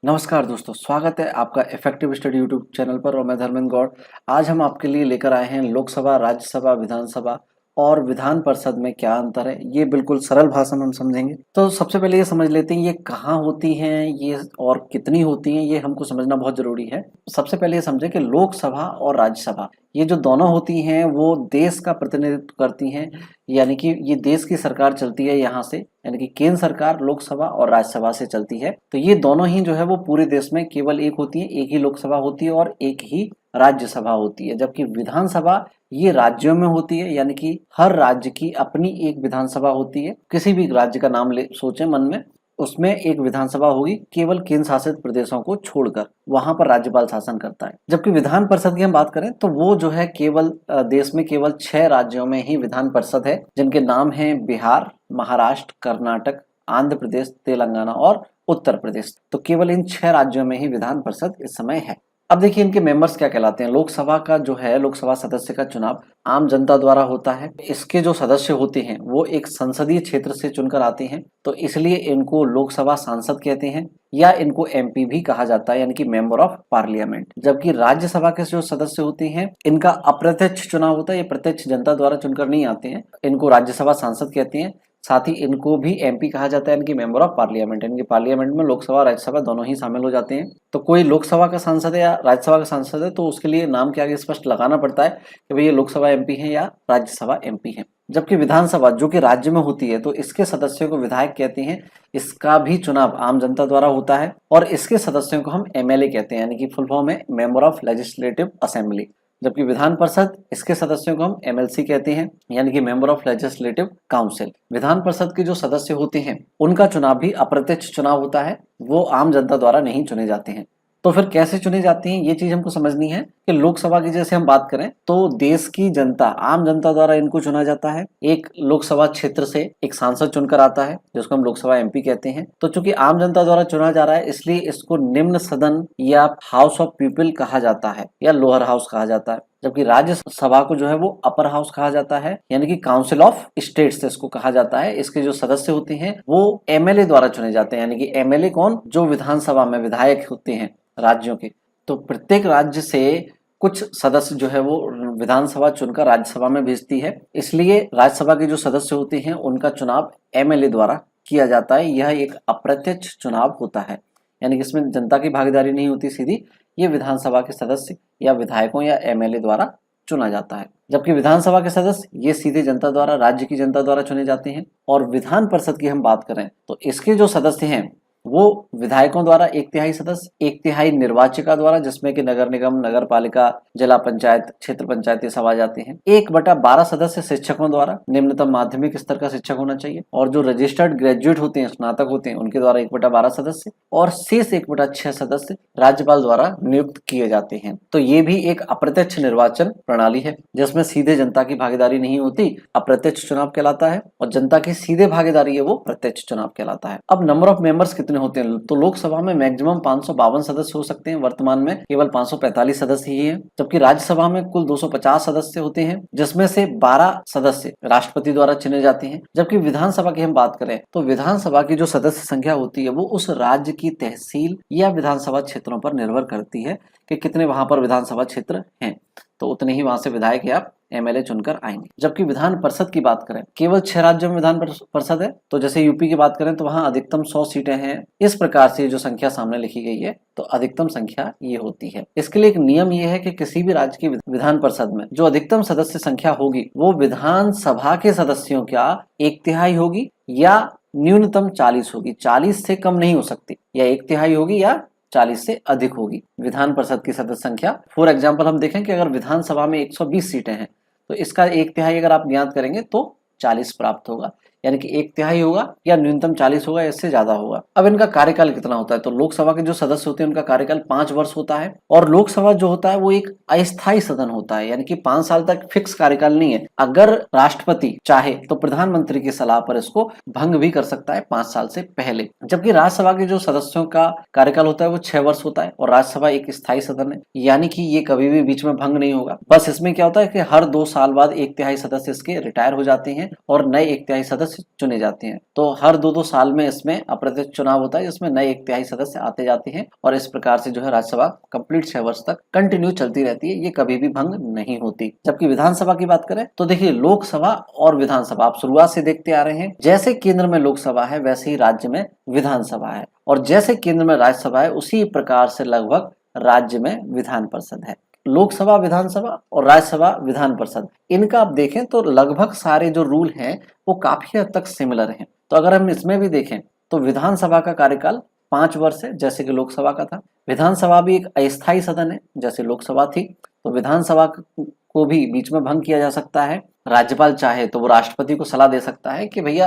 नमस्कार दोस्तों, स्वागत है आपका इफेक्टिव स्टडी यूट्यूब चैनल पर और मैं धर्मेंद्र गौड़। आज हम आपके लिए लेकर आए हैं लोकसभा, राज्यसभा, विधानसभा और विधान परिषद में क्या अंतर है, ये बिल्कुल सरल भाषा में हम समझेंगे। तो सबसे पहले ये समझ लेते हैं ये कहाँ होती हैं ये और कितनी होती हैं, ये हमको समझना बहुत जरूरी है। सबसे पहले ये समझें कि लोकसभा और राज्यसभा ये जो दोनों होती हैं वो देश का प्रतिनिधित्व करती हैं, यानी कि ये देश की सरकार चलती है यहाँ से, यानी कि केंद्र सरकार लोकसभा और राज्यसभा से चलती है। तो ये दोनों ही जो है वो पूरे देश में केवल एक होती है, एक ही लोकसभा होती है और एक ही राज्यसभा होती है। जबकि विधानसभा ये राज्यों में होती है, यानी कि हर राज्य की अपनी एक विधानसभा होती है। किसी भी राज्य का नाम ले सोचें मन में, उसमें एक विधानसभा होगी, केवल केंद्र शासित प्रदेशों को छोड़कर वहां पर राज्यपाल शासन करता है। जबकि विधान परिषद की हम बात करें तो वो जो है केवल देश में केवल 6 राज्यों में ही विधान परिषद है, जिनके नाम है बिहार, महाराष्ट्र, कर्नाटक, आंध्र प्रदेश, तेलंगाना और उत्तर प्रदेश। तो केवल इन 6 राज्यों में ही विधान परिषद इस समय है। अब देखिए इनके मेंबर्स क्या कहलाते हैं। लोकसभा का जो है लोकसभा सदस्य का चुनाव आम जनता द्वारा होता है। इसके जो सदस्य होते हैं वो एक संसदीय क्षेत्र से चुनकर आते हैं, तो इसलिए इनको लोकसभा सांसद कहते हैं या इनको एमपी भी कहा जाता है, यानी कि मेंबर ऑफ पार्लियामेंट। जबकि राज्यसभा के जो सदस्य होते हैं इनका अप्रत्यक्ष चुनाव होता है, ये प्रत्यक्ष जनता द्वारा चुनकर नहीं आते हैं, इनको राज्यसभा सांसद कहते हैं। साथ ही इनको भी एमपी कहा जाता है, इनकी मेंबर ऑफ पार्लियामेंट। इनके पार्लियामेंट में लोकसभा और राज्यसभा दोनों ही शामिल हो जाते हैं। तो कोई लोकसभा का सांसद है या राज्यसभा का सांसद है तो उसके लिए नाम के आगे स्पष्ट लगाना पड़ता है कि भाई ये लोकसभा एमपी है या राज्यसभा एमपी है। जबकि विधानसभा जो कि राज्य में होती है तो इसके सदस्यों को विधायक कहते हैं। इसका भी चुनाव आम जनता द्वारा होता है और इसके सदस्यों को हम एमएलए कहते हैं, यानी कि फुल फॉर्म है मेंबर ऑफ लेजिस्लेटिव असेंबली। जबकि विधान परिषद इसके सदस्यों को हम एमएलसी कहते हैं, यानी कि member of legislative council. Vidhan Parishad के जो सदस्य होते हैं उनका चुनाव भी अप्रत्यक्ष चुनाव होता है, वो आम जनता द्वारा नहीं चुने जाते हैं। तो फिर कैसे चुने जाते हैं ये चीज हमको समझनी है कि लोकसभा की जैसे हम बात करें तो देश की जनता, आम जनता द्वारा इनको चुना जाता है। एक लोकसभा क्षेत्र से एक सांसद चुनकर आता है जिसको हम लोकसभा एमपी कहते हैं। तो चूंकि आम जनता द्वारा चुना जा रहा है इसलिए इसको निम्न सदन या हाउस ऑफ पीपल कहा जाता है या लोअर हाउस कहा जाता है। जबकि राज्यसभा को जो है वो अपर हाउस कहा जाता है, यानी कि काउंसिल ऑफ स्टेट्स इसको कहा जाता है। इसके जो सदस्य होते हैं वो एमएलए द्वारा चुने जाते हैं, यानी कि एमएलए कौन, जो विधानसभा में विधायक होते हैं राज्यों के। तो प्रत्येक राज्य से कुछ सदस्य जो है वो विधानसभा चुनकर राज्यसभा में भेजती है, इसलिए राज्यसभा के जो सदस्य होते हैं उनका चुनाव एमएलए द्वारा किया जाता है। यह एक अप्रत्यक्ष चुनाव होता है, यानी कि इसमें जनता की भागीदारी नहीं होती सीधी, ये विधानसभा के सदस्य या विधायकों या एमएलए द्वारा चुना जाता है। जबकि विधानसभा के सदस्य ये सीधे जनता द्वारा, राज्य की जनता द्वारा चुने जाते हैं। और विधान परिषद की हम बात करें तो इसके जो सदस्य हैं वो विधायकों द्वारा 1/3 सदस्य, 1/3 निर्वाचिका द्वारा, जिसमें कि नगर निगम, नगर पालिका, जिला पंचायत, क्षेत्र पंचायत ये सब आ जाते हैं। 1/12 सदस्य शिक्षकों द्वारा, निम्नतम माध्यमिक स्तर का शिक्षक होना चाहिए। और जो रजिस्टर्ड ग्रेजुएट होते हैं, स्नातक होते हैं, उनके द्वारा 1/12 सदस्य और शेष 1/6 सदस्य राज्यपाल द्वारा नियुक्त किए जाते हैं। तो ये भी एक अप्रत्यक्ष निर्वाचन प्रणाली है जिसमें सीधे जनता की भागीदारी नहीं होती, अप्रत्यक्ष चुनाव कहलाता है। और जनता की सीधे भागीदारी है वो प्रत्यक्ष चुनाव कहलाता है। अब नंबर ऑफ मेंबर्स कितने होते हैं, तो लोकसभा में मैक्सिमम 552 सदस्य हो सकते हैं, वर्तमान में केवल 545 सदस्य ही हैं। जबकि राज्यसभा में कुल 250 सदस्य होते हैं, जिसमें से 12 सदस्य राष्ट्रपति द्वारा चुने जाते हैं। जबकि विधानसभा की हम बात करें तो विधानसभा की जो सदस्य संख्या होती है वो उस राज्य की तहसील या विधानसभा क्षेत्रों पर निर्भर करती है कि कितने वहां पर विधानसभा क्षेत्र हैं, तो उतने ही वहां से विधायक या एमएलए चुनकर आएंगे। जबकि विधान परिषद की बात करें, केवल 6 राज्यों में विधान परिषद है। तो जैसे यूपी की बात करें तो वहां अधिकतम 100 सीटें हैं। इस प्रकार से जो संख्या सामने लिखी गई है तो अधिकतम संख्या ये होती है। इसके लिए एक नियम ये है कि किसी भी राज्य की विधान परिषद में जो अधिकतम सदस्य संख्या होगी वो विधानसभा के सदस्यों का 1/3 होगी या न्यूनतम 40 होगी। 40 से कम नहीं हो सकती, या 1/3 होगी या 40 से अधिक होगी विधान परिषद की सदस्य संख्या। फॉर एग्जाम्पल हम देखें कि अगर विधानसभा में 120 सीटें हैं तो इसका 1/3 अगर आप ज्ञात करेंगे तो 40 प्राप्त होगा, यानी कि 1/3 होगा या न्यूनतम 40 होगा, इससे ज्यादा होगा। अब इनका कार्यकाल कितना होता है, तो लोकसभा के जो सदस्य होते हैं उनका कार्यकाल 5 वर्ष होता है। और लोकसभा जो होता है वो एक अस्थायी सदन होता है, यानी कि 5 साल तक फिक्स कार्यकाल नहीं है। अगर राष्ट्रपति चाहे तो प्रधानमंत्री की सलाह पर इसको भंग भी कर सकता है 5 साल से पहले। जबकि राज्यसभा के जो सदस्यों का कार्यकाल होता है वो 6 वर्ष होता है और राज्यसभा एक स्थायी सदन है, यानी कि ये कभी भी बीच में भंग नहीं होगा। बस इसमें क्या होता है कि हर 2 साल बाद 1/3 सदस्य इसके रिटायर हो जाते हैं और नए 1/3 सदस्य सदस्य चुने जाते हैं। तो हर 2-2 साल में इसमें अप्रत्यक्ष चुनाव होता है, जिसमें नए 1/3 सदस्य आते जाते हैं और इस प्रकार से जो है राज्यसभा कंप्लीट 6 वर्ष तक कंटिन्यू चलती रहती है, ये कभी भी भंग नहीं होती। जबकि विधानसभा की बात करें तो देखिए, लोकसभा और विधानसभा आप शुरुआत से देखते आ रहे हैं, जैसे केंद्र में लोकसभा है वैसे ही राज्य में विधानसभा है, और जैसे केंद्र में राज्यसभा है उसी प्रकार से लगभग राज्य में विधान परिषद है। लोकसभा विधानसभा और राज्यसभा विधान परिषद, इनका आप देखें तो लगभग सारे जो रूल हैं वो काफी हद तक सिमिलर हैं। तो अगर हम इसमें भी देखें तो विधानसभा का कार्यकाल 5 वर्ष है, जैसे कि लोकसभा का था। विधानसभा भी एक अस्थायी सदन है, जैसे लोकसभा थी। तो विधानसभा को भी बीच में भंग किया जा सकता है। राज्यपाल चाहे तो वो राष्ट्रपति को सलाह दे सकता है कि भैया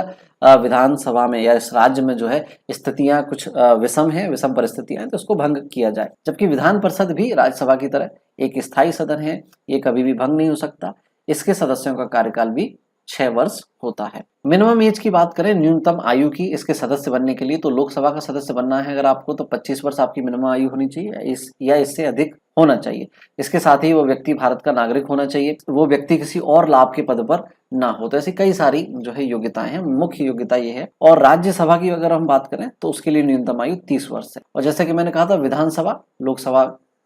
विधानसभा में या इस राज्य में जो है स्थितियां कुछ विषम परिस्थितियां हैं, तो उसको भंग किया जाए। जबकि विधान परिषद भी राज्यसभा की तरह एक स्थायी सदन है, ये कभी भी भंग नहीं हो सकता। इसके सदस्यों का कार्यकाल भी 6 वर्ष होता है। मिनिमम एज की बात करें, न्यूनतम आयु की इसके सदस्य बनने के लिए, तो लोकसभा का सदस्य बनना है अगर आपको, तो 25 वर्ष आपकी मिनिमम आयु होनी चाहिए या इससे अधिक होना चाहिए। इसके साथ ही वो व्यक्ति भारत का नागरिक होना चाहिए, वो व्यक्ति किसी और लाभ के पद पर ना हो। तो ऐसी कई सारी जो है योग्यताएं हैं, मुख्य योग्यता ये है। और राज्यसभा की अगर हम बात करें तो उसके लिए न्यूनतम आयु 30 वर्ष है। और जैसे कि मैंने कहा था, विधानसभा लोकसभा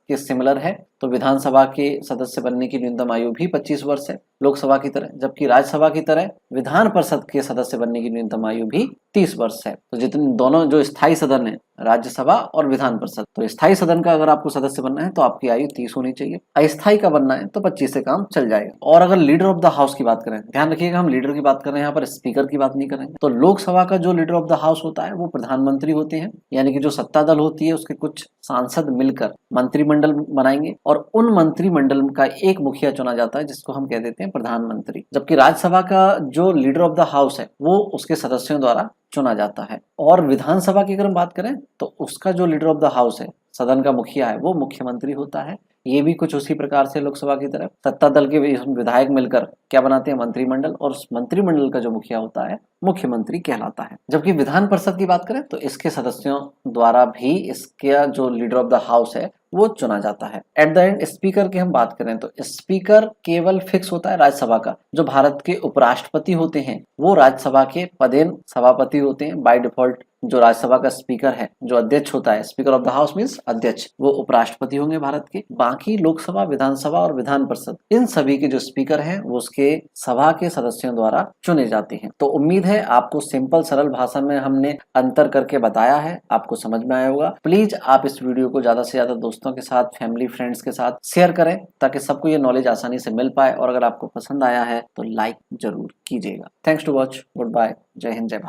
के सिमिलर है, तो विधानसभा के सदस्य बनने की न्यूनतम आयु भी 25 वर्ष है लोकसभा की तरह। जबकि राज्यसभा की तरह विधान परिषद के सदस्य बनने की न्यूनतम आयु भी 30 वर्ष है। तो जितने दोनों जो स्थायी सदन है, राज्यसभा और विधान परिषद, तो स्थायी सदन का अगर आपको सदस्य बनना है तो आपकी आयु 30 होनी चाहिए, अस्थायी का बनना है तो 25 से काम चल जाएगा। और अगर लीडर ऑफ द हाउस की बात करें, ध्यान रखिएगा हम लीडर की बात कर रहे हैं, यहाँ पर स्पीकर की बात नहीं करेंगे। तो लोकसभा का जो लीडर ऑफ द हाउस होता है वो प्रधानमंत्री होते हैं, यानी कि जो सत्ता दल होती है उसके कुछ सांसद मिलकर मंत्रिमंडल बनाएंगे और उन मंत्रिमंडल का एक मुखिया चुना जाता है, जिसको हम कह देते हैं प्रधानमंत्री। जबकि राज्यसभा का जो लीडर ऑफ द हाउस है वो उसके सदस्यों द्वारा चुना जाता है। और विधानसभा की अगर हम बात करें तो उसका जो लीडर ऑफ द हाउस है, सदन का मुखिया है, वो मुख्यमंत्री होता है। ये भी कुछ उसी प्रकार से लोकसभा की तरफ सत्ता दल के विधायक मिलकर क्या बनाते हैं, मंत्रिमंडल, और उस मंत्रिमंडल का जो मुखिया होता है मुख्यमंत्री कहलाता है। जबकि विधान परिषद की बात करें तो इसके सदस्यों द्वारा भी इसका जो लीडर ऑफ द हाउस है वो चुना जाता है। एट द एंड स्पीकर की हम बात करें तो स्पीकर केवल फिक्स होता है राज्यसभा का। जो भारत के उपराष्ट्रपति होते हैं वो राज्यसभा के पदेन सभापति होते हैं बाय डिफॉल्ट। जो राज्यसभा का स्पीकर है, जो अध्यक्ष होता है, speaker of the house means अध्यक्ष, वो उपराष्ट्रपति होंगे भारत के। बाकी लोकसभा, विधानसभा और विधान परिषद, इन सभी के जो स्पीकर हैं वो उसके सभा के सदस्यों द्वारा चुने जाते हैं। तो उम्मीद है आपको सिंपल सरल भाषा में हमने अंतर करके बताया है, आपको समझ में आया होगा। प्लीज आप इस वीडियो को ज्यादा से ज्यादा दोस्तों के साथ, फैमिली फ्रेंड्स के साथ शेयर करें ताकि सबको ये नॉलेज आसानी से मिल पाए। और अगर आपको पसंद आया है तो लाइक जरूर कीजिएगा। Thanks to watch. Good bye. जय हिंद, जय भारत।